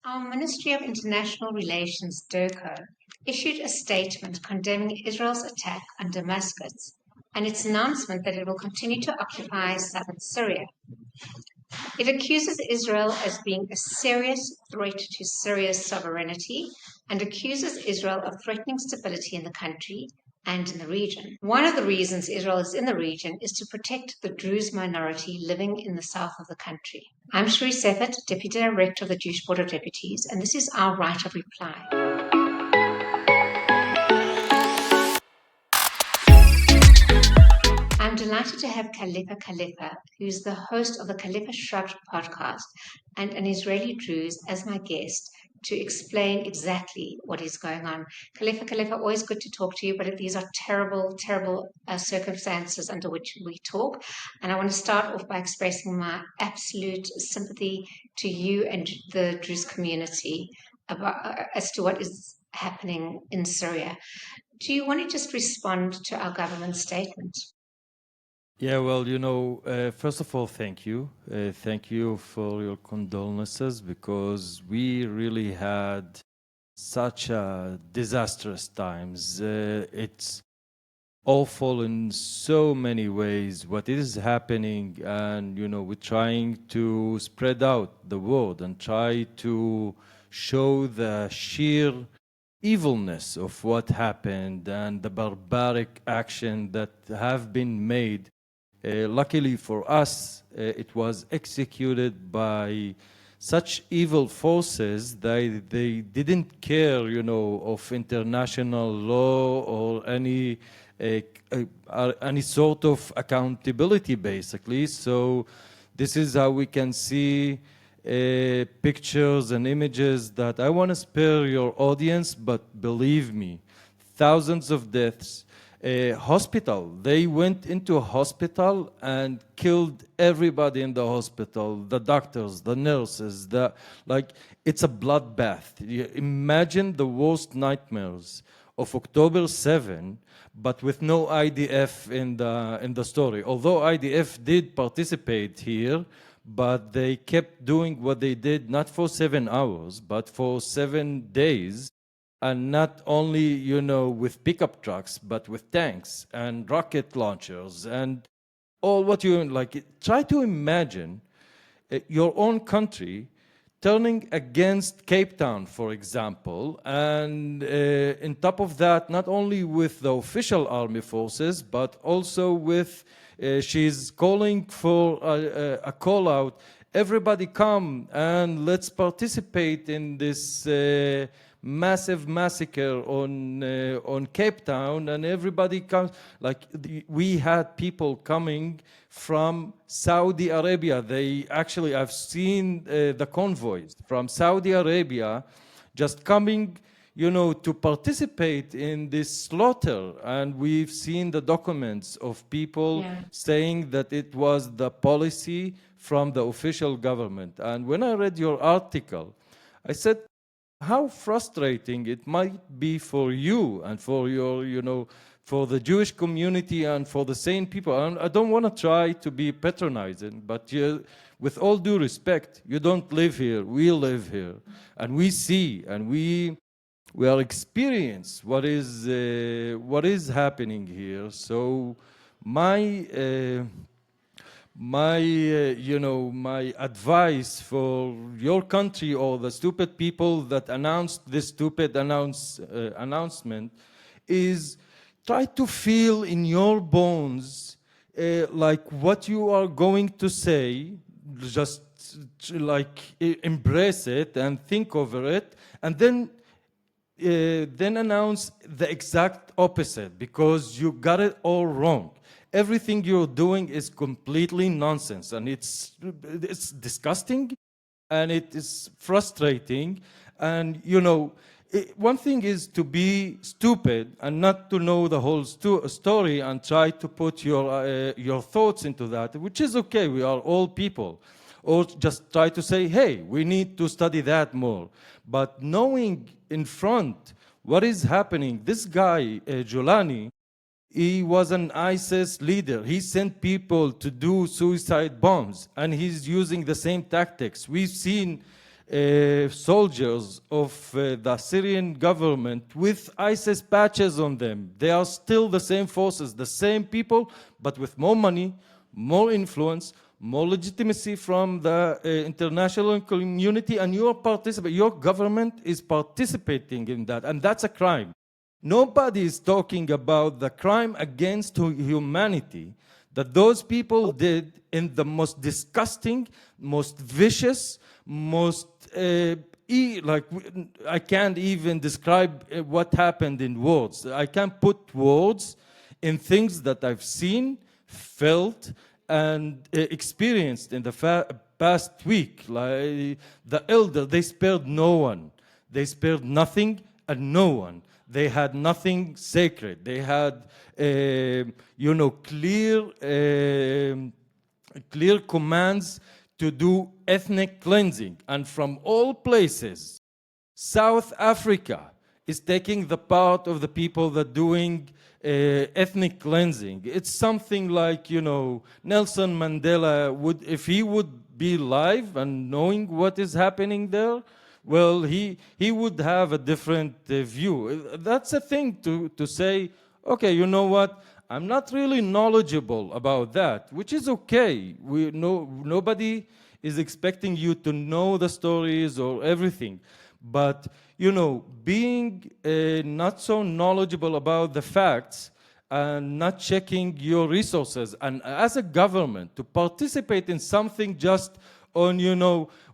Our Ministry of International Relations, DIRCO, issued a statement condemning Israel's attack on Damascus and its announcement that it will continue to occupy southern Syria. It accuses Israel as being a serious threat to Syria's sovereignty and accuses Israel of threatening stability in the country and in the region. One of the reasons Israel is in the region is to protect the Druze minority living in the south of the country. I'm Charisse Zeifert, Deputy Director of the Jewish Board of Deputies, and this is our right of reply. I'm delighted to have Khalifa Khalifa, who's the host of the Khalifa Shrugged podcast, and an Israeli Druze as my guest to explain exactly what is going on. Khalifa, always good to talk to you, but these are terrible, terrible circumstances under which we talk. And I want to start off by expressing my absolute sympathy to you and the Druze community as to what is happening in Syria. Do you want to just respond to our government statement? Yeah, well, first of all, thank you. Thank you for your condolences because we really had such disastrous times. It's awful in so many ways what is happening, and we're trying to spread out the word and try to show the sheer evilness of what happened and the barbaric action that have been made. Luckily for us, it was executed by such evil forces that they didn't care, of international law or any sort of accountability, basically. So this is how we can see pictures and images that I want to spare your audience, but believe me, thousands of deaths. Hospital. They went into a hospital and killed everybody in the hospital, the doctors, the nurses, it's a bloodbath. You imagine the worst nightmares of October 7, but with no IDF in the story. Although IDF did participate here, but they kept doing what they did not for 7 hours, but for 7 days. And not only, with pickup trucks, but with tanks and rocket launchers and all what you like. Try to imagine your own country turning against Cape Town, for example, and on top of that, not only with the official army forces, but also with, she's calling for a call out. Everybody come and let's participate in this massive massacre on Cape Town, and everybody comes. We had people coming from Saudi Arabia. I've seen the convoys from Saudi Arabia just coming, to participate in this slaughter. And we've seen the documents of people saying that it was the policy from the official government. And when I read your article, I said, how frustrating it might be for you and for your, for the Jewish community and for the sane people. And I don't want to try to be patronizing, but with all due respect, you don't live here, we live here. And we see, and we are experienced what is happening here. So my advice for your country or the stupid people that announced this stupid announcement is try to feel in your bones like what you are going to say, just embrace it and think over it, and then announce the exact opposite, because you got it all wrong. Everything you're doing is completely nonsense, and it's disgusting, and it is frustrating. And one thing is to be stupid and not to know the whole story and try to put your thoughts into that, which is okay. We are all people. Or just try to say, hey, we need to study that more. But knowing in front what is happening, this guy, Julani, he was an ISIS leader. He sent people to do suicide bombs, and he's using the same tactics. We've seen soldiers of the Syrian government with ISIS patches on them. They are still the same forces, the same people, but with more money, more influence, more legitimacy from the international community, and your government is participating in that, and that's a crime. Nobody is talking about the crime against humanity that those people did in the most disgusting, most vicious, most like I can't even describe what happened in words. I can't put words in things that I've seen, felt, and experienced in the past week. Like the elder, they spared no one. They spared nothing and no one. They had nothing sacred. They had, clear commands to do ethnic cleansing. And from all places, South Africa is taking the part of the people that doing ethnic cleansing. It's something like, Nelson Mandela would, if he would be live and knowing what is happening there, well, he would have a different view. That's a thing to say, okay, you know what? I'm not really knowledgeable about that, which is okay. Nobody is expecting you to know the stories or everything. But, being not so knowledgeable about the facts and not checking your resources, and as a government, to participate in something just on,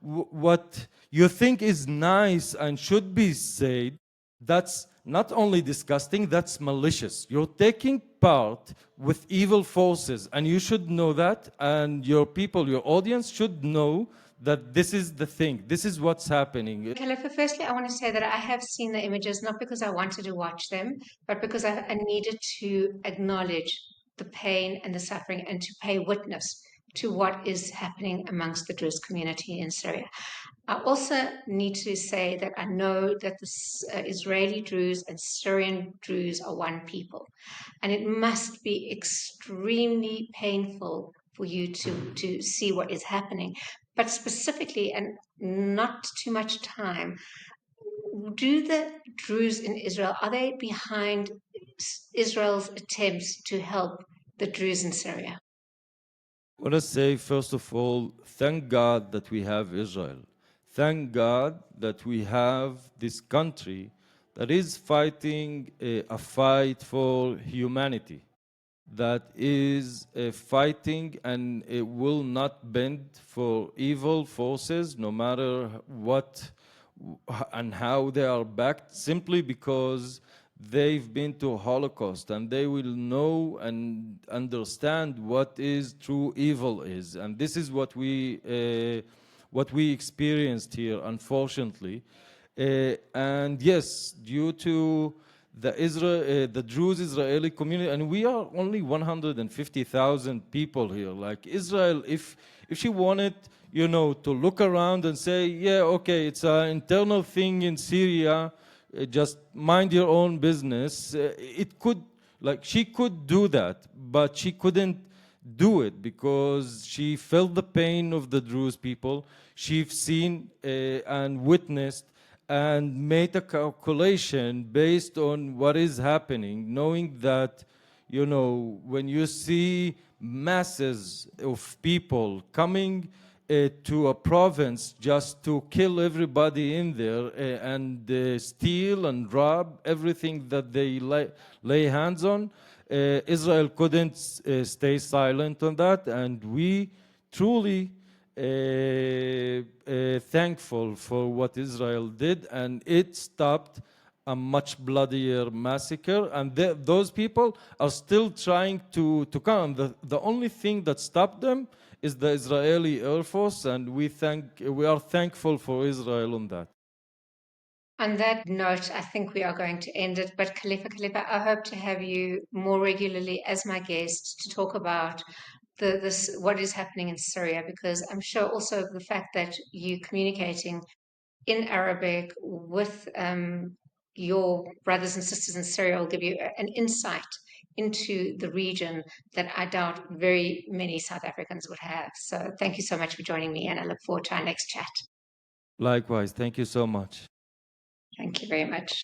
what you think is nice and should be said, that's not only disgusting, that's malicious. You're taking part with evil forces, and you should know that, and your people, your audience should know that this is the thing, this is what's happening. Khalifa, firstly, I want to say that I have seen the images, not because I wanted to watch them, but because I needed to acknowledge the pain and the suffering and to pay witness to what is happening amongst the Druze community in Syria. I also need to say that I know that the Israeli Druze and Syrian Druze are one people, and it must be extremely painful for you to see what is happening. But specifically, and not too much time, do the Druze in Israel, are they behind Israel's attempts to help the Druze in Syria? I want to say, first of all, thank God that we have Israel. Thank God that we have this country that is fighting a fight for humanity, that is fighting and it will not bend for evil forces, no matter what and how they are backed, simply because they've been to Holocaust and they will know and understand what is true evil is. And this is what we experienced here, unfortunately. And yes, due to the Druze Israeli community, and we are only 150,000 people here. Like Israel, if she wanted, to look around and say, yeah, okay, it's an internal thing in Syria, just mind your own business. It could, like, she could do that, but she couldn't do it because she felt the pain of the Druze people. She's seen and witnessed and made a calculation based on what is happening, knowing that, when you see masses of people coming to a province just to kill everybody in there and steal and rob everything that they lay hands on, Israel couldn't stay silent on that, and we truly thankful for what Israel did, and it stopped a much bloodier massacre, and those people are still trying to come. The only thing that stopped them is the Israeli Air Force, and we are thankful for Israel on that. On that note, I think we are going to end it. But Khalifa, I hope to have you more regularly as my guest to talk about this what is happening in Syria, because I'm sure also the fact that you communicating in Arabic with your brothers and sisters in Syria will give you an insight into the region that I doubt very many South Africans would have. So thank you so much for joining me, and I look forward to our next chat. Likewise, thank you so much. Thank you very much.